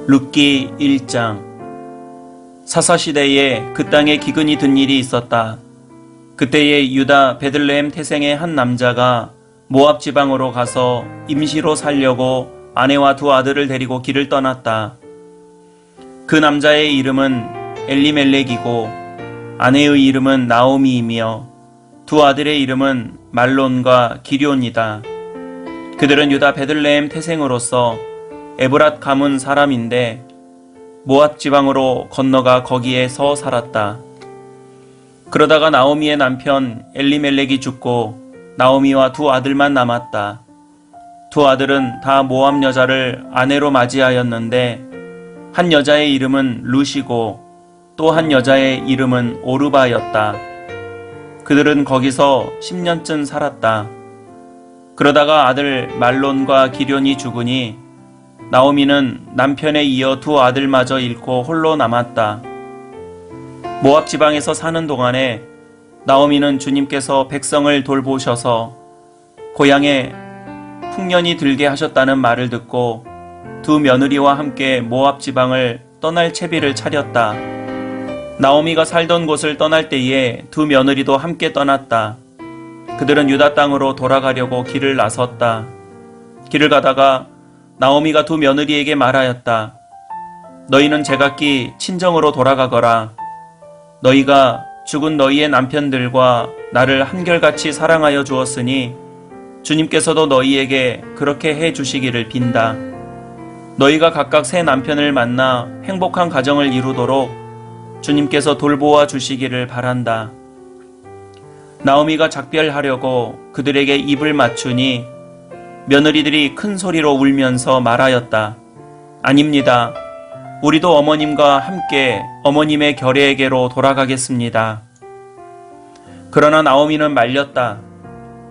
룻기 1장. 사사시대에 그 땅에 기근이 든 일이 있었다. 그때에 유다 베들레헴 태생의 한 남자가 모압 지방으로 가서 임시로 살려고 아내와 두 아들을 데리고 길을 떠났다. 그 남자의 이름은 엘리멜렉이고 아내의 이름은 나오미이며 두 아들의 이름은 말론과 기럧이다. 그들은 유다 베들레헴 태생으로서 에브랏 가문 사람인데 모압 지방으로 건너가 거기에서 살았다. 그러다가 나오미의 남편 엘리멜렉이 죽고 나오미와 두 아들만 남았다. 두 아들은 다 모압 여자를 아내로 맞이하였는데 한 여자의 이름은 룻이고 또 한 여자의 이름은 오르바였다. 그들은 거기서 10년쯤 살았다. 그러다가 아들 말론과 기럧이 죽으니 나오미는 남편에 이어 두 아들마저 잃고 홀로 남았다. 모압 지방에서 사는 동안에 나오미는 주님께서 백성을 돌보셔서 고향에 풍년이 들게 하셨다는 말을 듣고 두 며느리와 함께 모압 지방을 떠날 채비를 차렸다. 나오미가 살던 곳을 떠날 때에 두 며느리도 함께 떠났다. 그들은 유다 땅으로 돌아가려고 길을 나섰다. 길을 가다가 나오미가 두 며느리에게 말하였다. 너희는 제각기 친정으로 돌아가거라. 너희가 죽은 너희의 남편들과 나를 한결같이 사랑하여 주었으니 주님께서도 너희에게 그렇게 해 주시기를 빈다. 너희가 각각 새 남편을 만나 행복한 가정을 이루도록 주님께서 돌보아 주시기를 바란다. 나오미가 작별하려고 그들에게 입을 맞추니 며느리들이 큰 소리로 울면서 말하였다. 아닙니다. 우리도 어머님과 함께 어머님의 결례에게로 돌아가겠습니다. 그러나 나오미는 말렸다.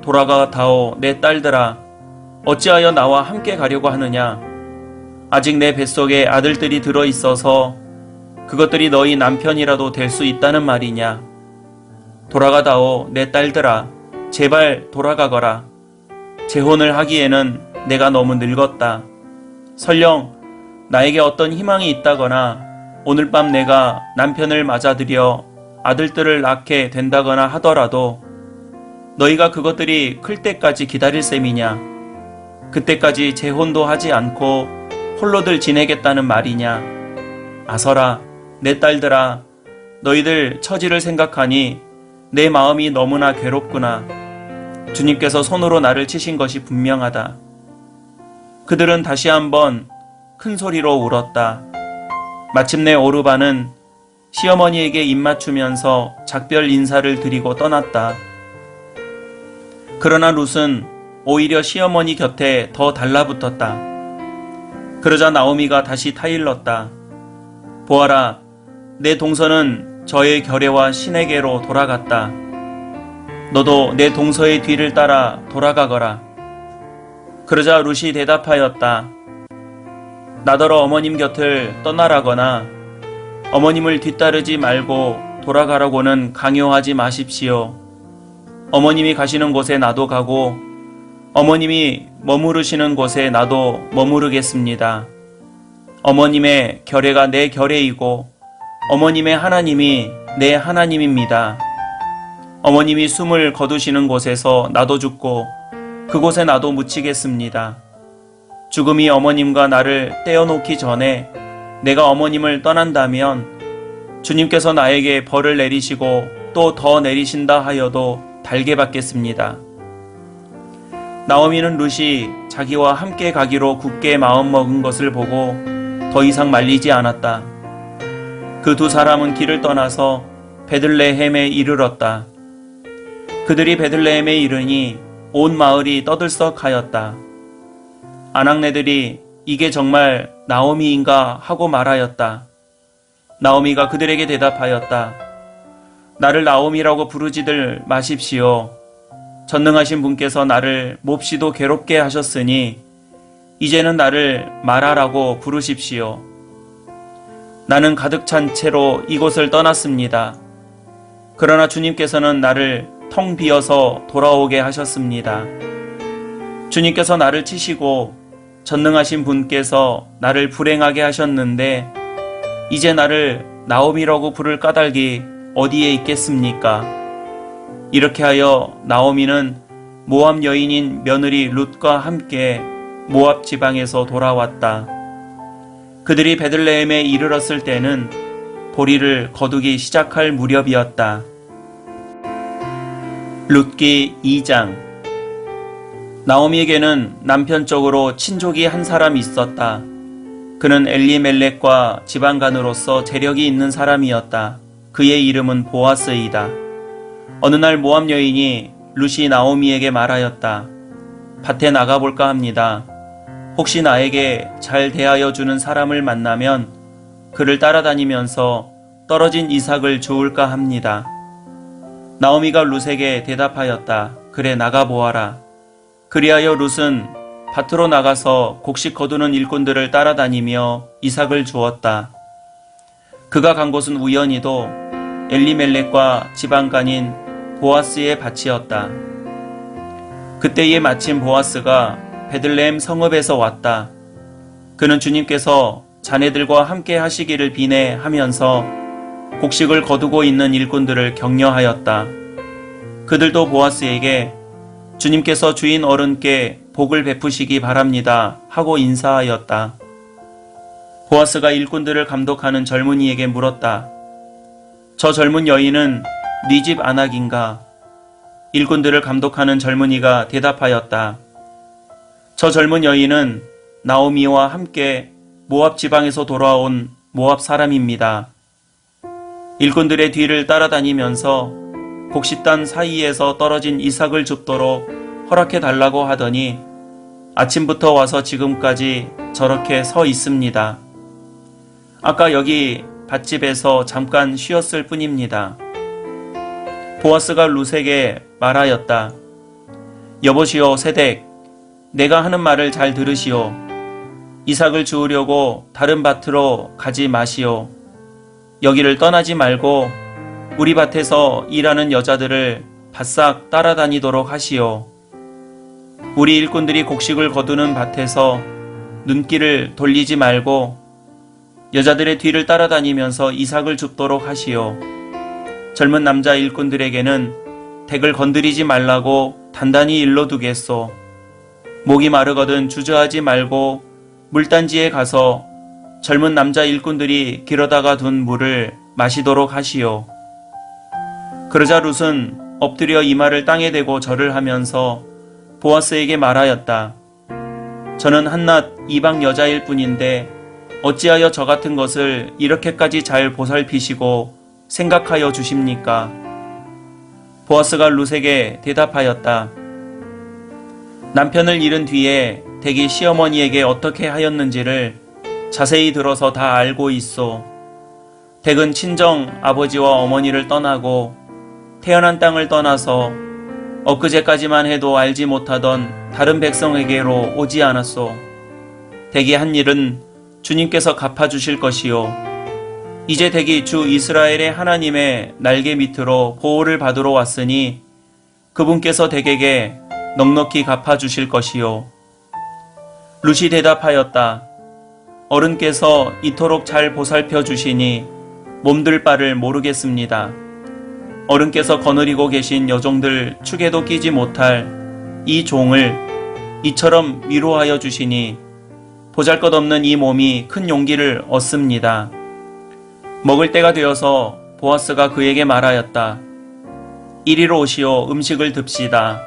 돌아가다오 내 딸들아. 어찌하여 나와 함께 가려고 하느냐. 아직 내 뱃속에 아들들이 들어있어서 그것들이 너희 남편이라도 될 수 있다는 말이냐. 돌아가다오 내 딸들아. 제발 돌아가거라. 재혼을 하기에는 내가 너무 늙었다. 설령 나에게 어떤 희망이 있다거나 오늘 밤 내가 남편을 맞아들여 아들들을 낳게 된다거나 하더라도 너희가 그것들이 클 때까지 기다릴 셈이냐. 그때까지 재혼도 하지 않고 홀로들 지내겠다는 말이냐. 아서라 내 딸들아. 너희들 처지를 생각하니 내 마음이 너무나 괴롭구나. 주님께서 손으로 나를 치신 것이 분명하다. 그들은 다시 한번 큰 소리로 울었다. 마침내 오르바는 시어머니에게 입맞추면서 작별 인사를 드리고 떠났다. 그러나 룻은 오히려 시어머니 곁에 더 달라붙었다. 그러자 나오미가 다시 타일렀다. 보아라, 내 동서는 저의 결례와 신에게로 돌아갔다. 너도 내 동서의 뒤를 따라 돌아가거라. 그러자 룻이 대답하였다. 나더러 어머님 곁을 떠나라거나 어머님을 뒤따르지 말고 돌아가라고는 강요하지 마십시오. 어머님이 가시는 곳에 나도 가고 어머님이 머무르시는 곳에 나도 머무르겠습니다. 어머님의 결례가 내 결례이고 어머님의 하나님이 내 하나님입니다. 어머님이 숨을 거두시는 곳에서 나도 죽고 그곳에 나도 묻히겠습니다. 죽음이 어머님과 나를 떼어놓기 전에 내가 어머님을 떠난다면 주님께서 나에게 벌을 내리시고 또 더 내리신다 하여도 달게 받겠습니다. 나오미는 룻이 자기와 함께 가기로 굳게 마음먹은 것을 보고 더 이상 말리지 않았다. 그 두 사람은 길을 떠나서 베들레헴에 이르렀다. 그들이 베들레헴에 이르니 온 마을이 떠들썩하였다. 아낙네들이 이게 정말 나오미인가 하고 말하였다. 나오미가 그들에게 대답하였다. 나를 나오미라고 부르지들 마십시오. 전능하신 분께서 나를 몹시도 괴롭게 하셨으니 이제는 나를 마라라고 부르십시오. 나는 가득 찬 채로 이곳을 떠났습니다. 그러나 주님께서는 나를 텅 비어서 돌아오게 하셨습니다. 주님께서 나를 치시고 전능하신 분께서 나를 불행하게 하셨는데 이제 나를 나오미라고 부를 까닭이 어디에 있겠습니까? 이렇게 하여 나오미는 모압 여인인 며느리 룻과 함께 모압 지방에서 돌아왔다. 그들이 베들레헴에 이르렀을 때는 보리를 거두기 시작할 무렵이었다. 룻기 2장. 나오미에게는 남편 쪽으로 친족이 한 사람 있었다. 그는 엘리멜렉과 지방간으로서 재력이 있는 사람이었다. 그의 이름은 보아스이다. 어느 날 모압 여인이 룻이 나오미에게 말하였다. 밭에 나가볼까 합니다. 혹시 나에게 잘 대하여 주는 사람을 만나면 그를 따라다니면서 떨어진 이삭을 주울까 합니다. 나오미가 룻에게 대답하였다. 그래, 나가보아라. 그리하여 룻은 밭으로 나가서 곡식 거두는 일꾼들을 따라다니며 이삭을 주었다. 그가 간 곳은 우연히도 엘리멜렉과 지방간인 보아스의 밭이었다. 그때에 마침 보아스가 베들레헴 성읍에서 왔다. 그는 주님께서 자네들과 함께 하시기를 비내하면서 곡식을 거두고 있는 일꾼들을 격려하였다. 그들도 보아스에게 주님께서 주인 어른께 복을 베푸시기 바랍니다 하고 인사하였다. 보아스가 일꾼들을 감독하는 젊은이에게 물었다. 저 젊은 여인은 네 집 아낙인가? 일꾼들을 감독하는 젊은이가 대답하였다. 저 젊은 여인은 나오미와 함께 모압 지방에서 돌아온 모압 사람입니다. 일꾼들의 뒤를 따라다니면서 곡식단 사이에서 떨어진 이삭을 줍도록 허락해 달라고 하더니 아침부터 와서 지금까지 저렇게 서 있습니다. 아까 여기 밭집에서 잠깐 쉬었을 뿐입니다. 보아스가 룻에게 말하였다. 여보시오 세덱, 내가 하는 말을 잘 들으시오. 이삭을 주우려고 다른 밭으로 가지 마시오. 여기를 떠나지 말고 우리 밭에서 일하는 여자들을 바싹 따라다니도록 하시오. 우리 일꾼들이 곡식을 거두는 밭에서 눈길을 돌리지 말고 여자들의 뒤를 따라다니면서 이삭을 줍도록 하시오. 젊은 남자 일꾼들에게는 덱을 건드리지 말라고 단단히 일러두겠소. 목이 마르거든 주저하지 말고 물단지에 가서 젊은 남자 일꾼들이 길어다가 둔 물을 마시도록 하시오. 그러자 룻은 엎드려 이마를 땅에 대고 절을 하면서 보아스에게 말하였다. 저는 한낱 이방 여자일 뿐인데 어찌하여 저 같은 것을 이렇게까지 잘 보살피시고 생각하여 주십니까? 보아스가 룻에게 대답하였다. 남편을 잃은 뒤에 댁이 시어머니에게 어떻게 하였는지를 자세히 들어서 다 알고 있소. 댁은 친정 아버지와 어머니를 떠나고 태어난 땅을 떠나서 엊그제까지만 해도 알지 못하던 다른 백성에게로 오지 않았소. 댁이 한 일은 주님께서 갚아주실 것이요. 이제 댁이 주 이스라엘의 하나님의 날개 밑으로 보호를 받으러 왔으니 그분께서 댁에게 넉넉히 갚아주실 것이요. 룻이 대답하였다. 어른께서 이토록 잘 보살펴 주시니 몸둘 바를 모르겠습니다. 어른께서 거느리고 계신 여종들 축에도 끼지 못할 이 종을 이처럼 위로하여 주시니 보잘것없는 이 몸이 큰 용기를 얻습니다. 먹을 때가 되어서 보아스가 그에게 말하였다. 이리로 오시오. 음식을 듭시다.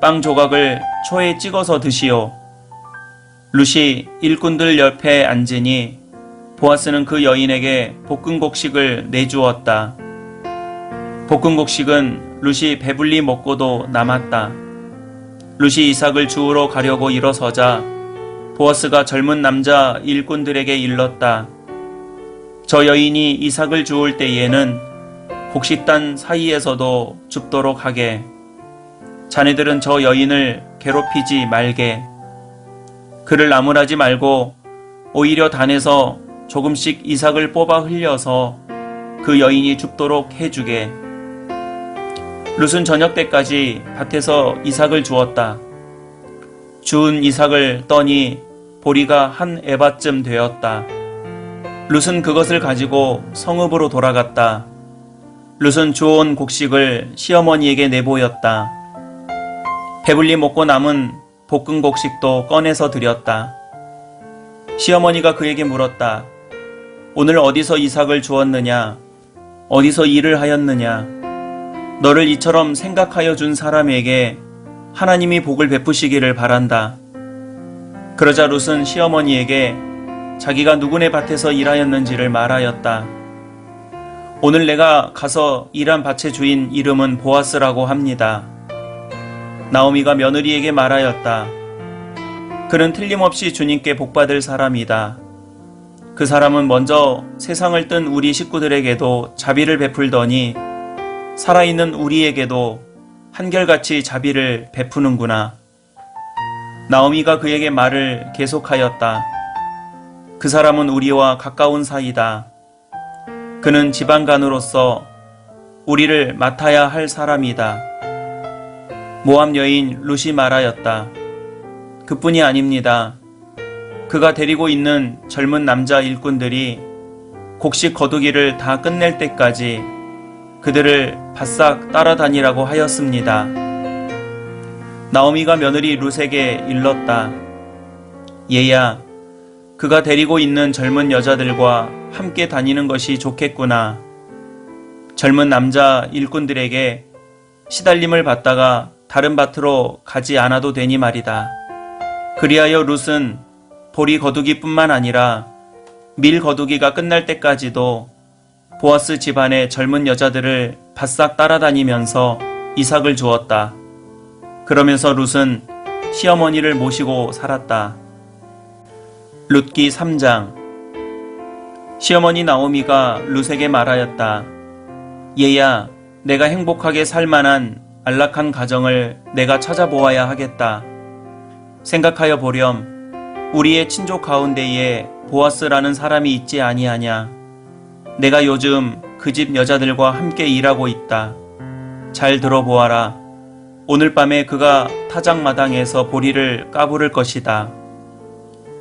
빵 조각을 초에 찍어서 드시오. 룻이 일꾼들 옆에 앉으니 보아스는 그 여인에게 볶은 곡식을 내주었다. 볶은 곡식은 룻이 배불리 먹고도 남았다. 룻이 이삭을 주우러 가려고 일어서자 보아스가 젊은 남자 일꾼들에게 일렀다. 저 여인이 이삭을 주울 때에는 곡식단 사이에서도 줍도록 하게. 자네들은 저 여인을 괴롭히지 말게. 그를 나무라지 말고 오히려 단에서 조금씩 이삭을 뽑아 흘려서 그 여인이 줍도록 해주게. 룻은 저녁 때까지 밭에서 이삭을 주었다. 주운 이삭을 떠니 보리가 한 에바쯤 되었다. 룻은 그것을 가지고 성읍으로 돌아갔다. 룻은 주워온 곡식을 시어머니에게 내보였다. 배불리 먹고 남은 볶은 곡식도 꺼내서 드렸다. 시어머니가 그에게 물었다. 오늘 어디서 이삭을 주었느냐? 어디서 일을 하였느냐? 너를 이처럼 생각하여 준 사람에게 하나님이 복을 베푸시기를 바란다. 그러자 룻은 시어머니에게 자기가 누구네 밭에서 일하였는지를 말하였다. 오늘 내가 가서 일한 밭의 주인 이름은 보아스라고 합니다. 나오미가 며느리에게 말하였다. 그는 틀림없이 주님께 복받을 사람이다. 그 사람은 먼저 세상을 뜬 우리 식구들에게도 자비를 베풀더니 살아있는 우리에게도 한결같이 자비를 베푸는구나. 나오미가 그에게 말을 계속하였다. 그 사람은 우리와 가까운 사이다. 그는 지방간으로서 우리를 맡아야 할 사람이다. 모압 여인 룻이 말하였다. 그뿐이 아닙니다. 그가 데리고 있는 젊은 남자 일꾼들이 곡식 거두기를 다 끝낼 때까지 그들을 바싹 따라다니라고 하였습니다. 나오미가 며느리 룻에게 일렀다. 얘야, 그가 데리고 있는 젊은 여자들과 함께 다니는 것이 좋겠구나. 젊은 남자 일꾼들에게 시달림을 받다가 다른 밭으로 가지 않아도 되니 말이다. 그리하여 룻은 보리 거두기뿐만 아니라 밀 거두기가 끝날 때까지도 보아스 집안의 젊은 여자들을 바싹 따라다니면서 이삭을 주었다. 그러면서 룻은 시어머니를 모시고 살았다. 룻기 3장. 시어머니 나오미가 룻에게 말하였다. 얘야, 내가 행복하게 살 만한 안락한 가정을 내가 찾아보아야 하겠다. 생각하여 보렴. 우리의 친족 가운데에 보아스라는 사람이 있지 아니하냐. 내가 요즘 그 집 여자들과 함께 일하고 있다. 잘 들어보아라. 오늘 밤에 그가 타작마당에서 보리를 까부를 것이다.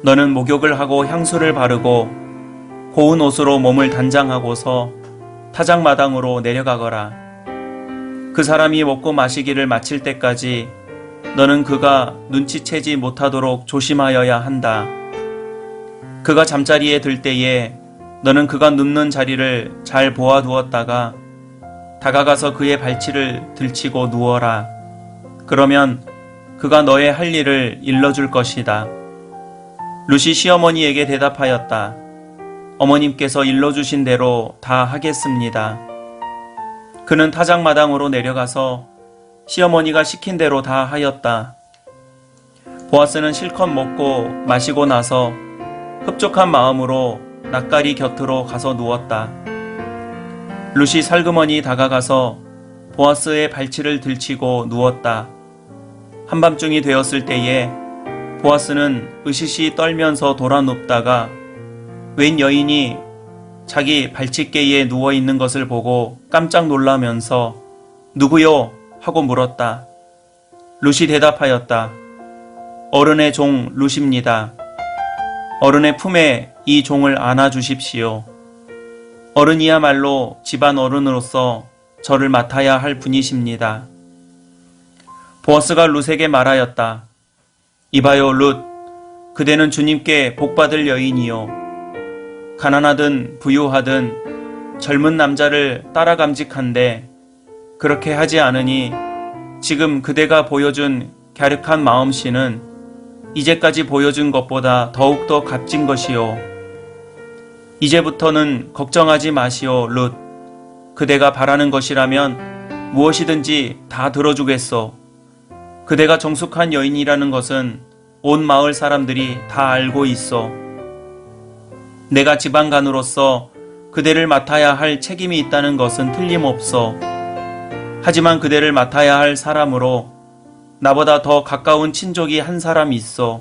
너는 목욕을 하고 향수를 바르고 고운 옷으로 몸을 단장하고서 타작마당으로 내려가거라. 그 사람이 먹고 마시기를 마칠 때까지 너는 그가 눈치채지 못하도록 조심하여야 한다. 그가 잠자리에 들 때에 너는 그가 눕는 자리를 잘 보아두었다가 다가가서 그의 발치를 들치고 누워라. 그러면 그가 너의 할 일을 일러줄 것이다. 룻이 시어머니에게 대답하였다. 어머님께서 일러주신 대로 다 하겠습니다. 그는 타작마당으로 내려가서 시어머니가 시킨 대로 다 하였다. 보아스는 실컷 먹고 마시고 나서 흡족한 마음으로 낯가리 곁으로 가서 누웠다. 룻이 살그머니 다가가서 보아스의 발치를 들치고 누웠다. 한밤중이 되었을 때에 보아스는 으시시 떨면서 돌아 눕다가 웬 여인이 자기 발치께에 누워있는 것을 보고 깜짝 놀라면서 누구요? 하고 물었다. 룻이 대답하였다. 어른의 종 룻입니다. 어른의 품에 이 종을 안아주십시오. 어른이야말로 집안 어른으로서 저를 맡아야 할 분이십니다. 보아스가 룻에게 말하였다. 이봐요 룻, 그대는 주님께 복받을 여인이요. 가난하든 부유하든 젊은 남자를 따라감직한데 그렇게 하지 않으니 지금 그대가 보여준 갸륵한 마음씨는 이제까지 보여준 것보다 더욱더 값진 것이요. 이제부터는 걱정하지 마시오 룻. 그대가 바라는 것이라면 무엇이든지 다 들어주겠소. 그대가 정숙한 여인이라는 것은 온 마을 사람들이 다 알고 있어. 내가 지방간으로서 그대를 맡아야 할 책임이 있다는 것은 틀림없어. 하지만 그대를 맡아야 할 사람으로 나보다 더 가까운 친족이 한 사람이 있어.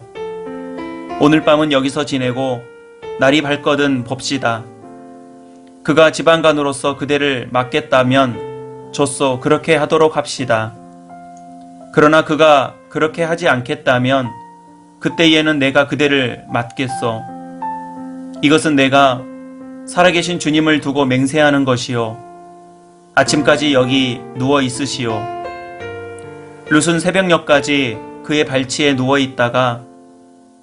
오늘 밤은 여기서 지내고 날이 밝거든 봅시다. 그가 지방간으로서 그대를 맡겠다면 좋소, 그렇게 하도록 합시다. 그러나 그가 그렇게 하지 않겠다면 그때에는 내가 그대를 맞겠소. 이것은 내가 살아계신 주님을 두고 맹세하는 것이요. 아침까지 여기 누워 있으시오. 룻은 새벽녘까지 그의 발치에 누워 있다가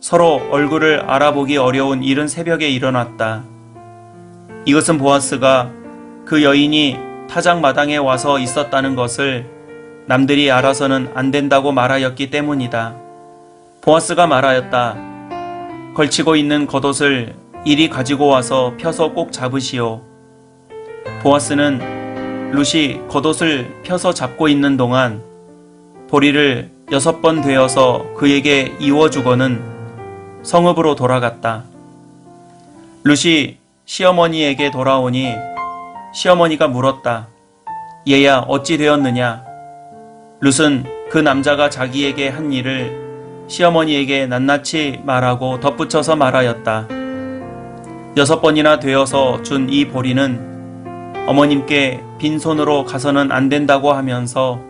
서로 얼굴을 알아보기 어려운 이른 새벽에 일어났다. 이것은 보아스가 그 여인이 타작 마당에 와서 있었다는 것을 남들이 알아서는 안 된다고 말하였기 때문이다. 보아스가 말하였다. 걸치고 있는 겉옷을 이리 가지고 와서 펴서 꼭 잡으시오. 보아스는 룻이 겉옷을 펴서 잡고 있는 동안 보리를 6번 되어서 그에게 이워주고는 성읍으로 돌아갔다. 룻이 시어머니에게 돌아오니 시어머니가 물었다. 얘야, 어찌 되었느냐? 룻은 그 남자가 자기에게 한 일을 시어머니에게 낱낱이 말하고 덧붙여서 말하였다. 6번이나 되어서 준 이 보리는 어머님께 빈손으로 가서는 안 된다고 하면서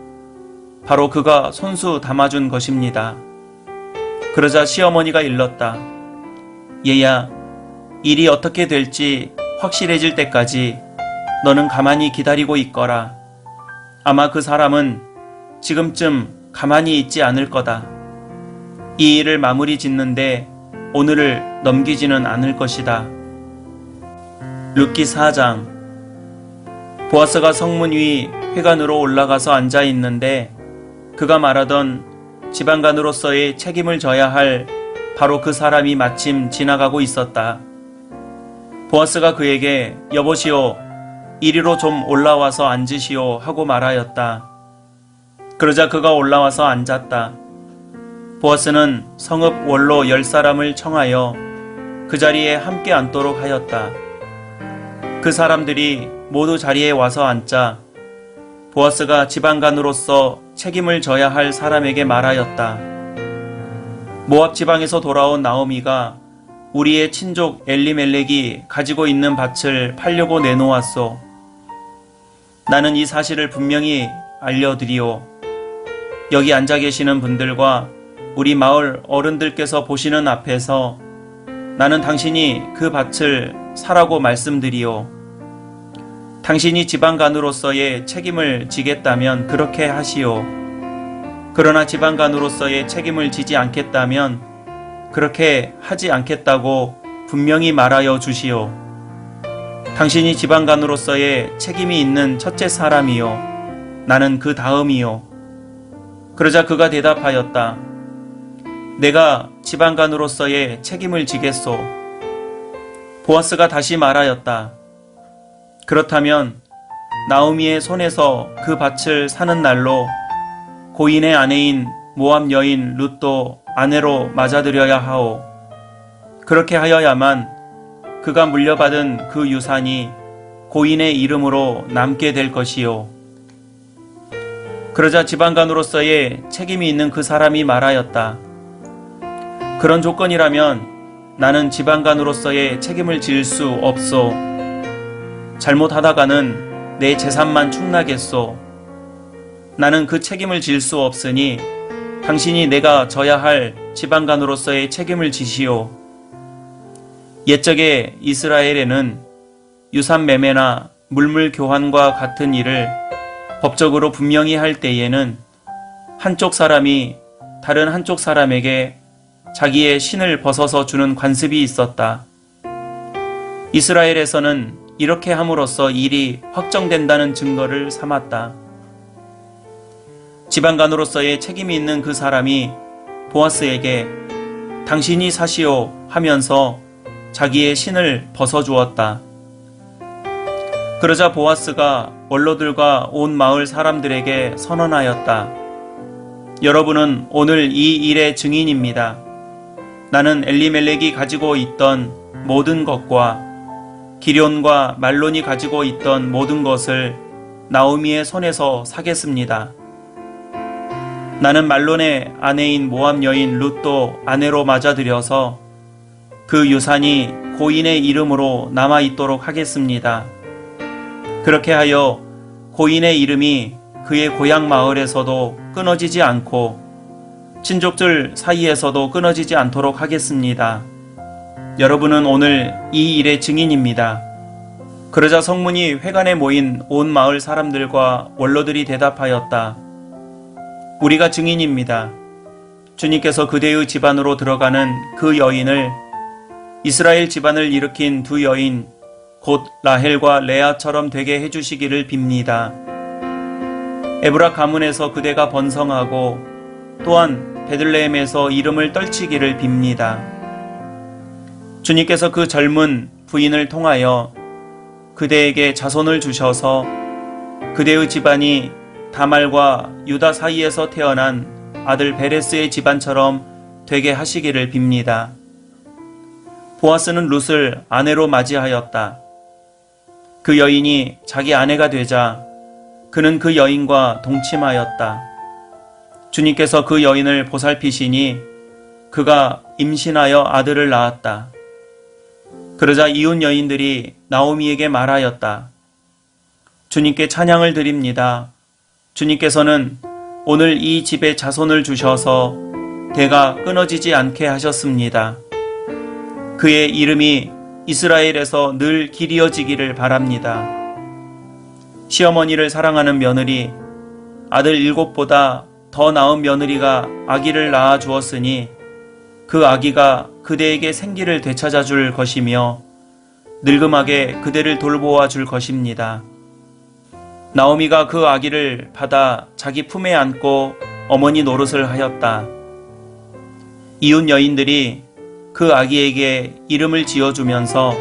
바로 그가 손수 담아준 것입니다. 그러자 시어머니가 일렀다. 얘야, 일이 어떻게 될지 확실해질 때까지 너는 가만히 기다리고 있거라. 아마 그 사람은 지금쯤 가만히 있지 않을 거다. 이 일을 마무리 짓는데 오늘을 넘기지는 않을 것이다. 룻기 4장. 보아스가 성문 위 회관으로 올라가서 앉아 있는데 그가 말하던 지방간으로서의 책임을 져야 할 바로 그 사람이 마침 지나가고 있었다. 보아스가 그에게 여보시오, 이리로 좀 올라와서 앉으시오 하고 말하였다. 그러자 그가 올라와서 앉았다. 보아스는 성읍 원로 10사람을 청하여 그 자리에 함께 앉도록 하였다. 그 사람들이 모두 자리에 와서 앉자 보아스가 지방간으로서 책임을 져야 할 사람에게 말하였다. 모압 지방에서 돌아온 나오미가 우리의 친족 엘리멜렉이 가지고 있는 밭을 팔려고 내놓았소. 나는 이 사실을 분명히 알려드리오. 여기 앉아 계시는 분들과 우리 마을 어른들께서 보시는 앞에서 나는 당신이 그 밭을 사라고 말씀드리오. 당신이 지방간으로서의 책임을 지겠다면 그렇게 하시오. 그러나 지방간으로서의 책임을 지지 않겠다면 그렇게 하지 않겠다고 분명히 말하여 주시오. 당신이 지방간으로서의 책임이 있는 첫째 사람이요. 나는 그 다음이요. 그러자 그가 대답하였다. 내가 지방간으로서의 책임을 지겠소. 보아스가 다시 말하였다. 그렇다면 나오미의 손에서 그 밭을 사는 날로 고인의 아내인 모압 여인 룻도 아내로 맞아들여야 하오. 그렇게 하여야만 그가 물려받은 그 유산이 고인의 이름으로 남게 될 것이요. 그러자 지방간으로서의 책임이 있는 그 사람이 말하였다. 그런 조건이라면 나는 지방간으로서의 책임을 질 수 없소. 잘못하다가는 내 재산만 축나겠소. 나는 그 책임을 질 수 없으니 당신이 내가 져야 할 지방간으로서의 책임을 지시오. 옛적에 이스라엘에는 유산 매매나 물물 교환과 같은 일을 법적으로 분명히 할 때에는 한쪽 사람이 다른 한쪽 사람에게 자기의 신을 벗어서 주는 관습이 있었다. 이스라엘에서는 이렇게 함으로써 일이 확정된다는 증거를 삼았다. 지방간으로서의 책임이 있는 그 사람이 보아스에게 당신이 사시오 하면서 자기의 신을 벗어주었다. 그러자 보아스가 원로들과 온 마을 사람들에게 선언하였다. 여러분은 오늘 이 일의 증인입니다. 나는 엘리멜렉이 가지고 있던 모든 것과 기럨과 말론이 가지고 있던 모든 것을 나오미의 손에서 사겠습니다. 나는 말론의 아내인 모압 여인 룻도 아내로 맞아들여서 그 유산이 고인의 이름으로 남아있도록 하겠습니다. 그렇게 하여 고인의 이름이 그의 고향 마을에서도 끊어지지 않고 친족들 사이에서도 끊어지지 않도록 하겠습니다. 여러분은 오늘 이 일의 증인입니다. 그러자 성문이 회관에 모인 온 마을 사람들과 원로들이 대답하였다. 우리가 증인입니다. 주님께서 그대의 집안으로 들어가는 그 여인을 이스라엘 집안을 일으킨 두 여인 곧 라헬과 레아처럼 되게 해주시기를 빕니다. 에브라 가문에서 그대가 번성하고 또한 베들레헴에서 이름을 떨치기를 빕니다. 주님께서 그 젊은 부인을 통하여 그대에게 자손을 주셔서 그대의 집안이 다말과 유다 사이에서 태어난 아들 베레스의 집안처럼 되게 하시기를 빕니다. 보아스는 룻을 아내로 맞이하였다. 그 여인이 자기 아내가 되자 그는 그 여인과 동침하였다. 주님께서 그 여인을 보살피시니 그가 임신하여 아들을 낳았다. 그러자 이웃 여인들이 나오미에게 말하였다. 주님께 찬양을 드립니다. 주님께서는 오늘 이 집에 자손을 주셔서 대가 끊어지지 않게 하셨습니다. 그의 이름이 이스라엘에서 늘 길이어지기를 바랍니다. 시어머니를 사랑하는 며느리, 아들 7보다 더 나은 며느리가 아기를 낳아 주었으니 그 아기가 그대에게 생기를 되찾아 줄 것이며 늙음하게 그대를 돌보아 줄 것입니다. 나오미가 그 아기를 받아 자기 품에 안고 어머니 노릇을 하였다. 이웃 여인들이 그 아기에게 이름을 지어주면서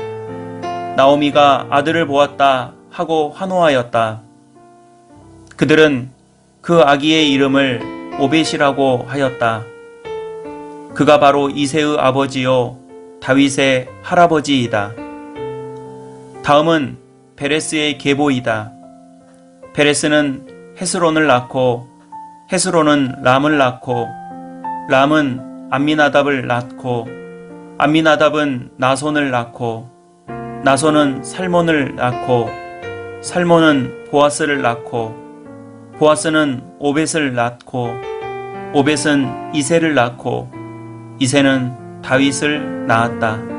나오미가 아들을 보았다 하고 환호하였다. 그들은 그 아기의 이름을 오벳이라고 하였다. 그가 바로 이새의 아버지요 다윗의 할아버지이다. 다음은 베레스의 계보이다. 베레스는 헤스론을 낳고 헤스론은 람을 낳고 람은 암미나답을 낳고 암미나답은 나손을 낳고 나손은 살몬을 낳고 살몬은 보아스를 낳고 보아스는 오벳을 낳고 오벳은 이새를 낳고 이새는 다윗을 낳았다.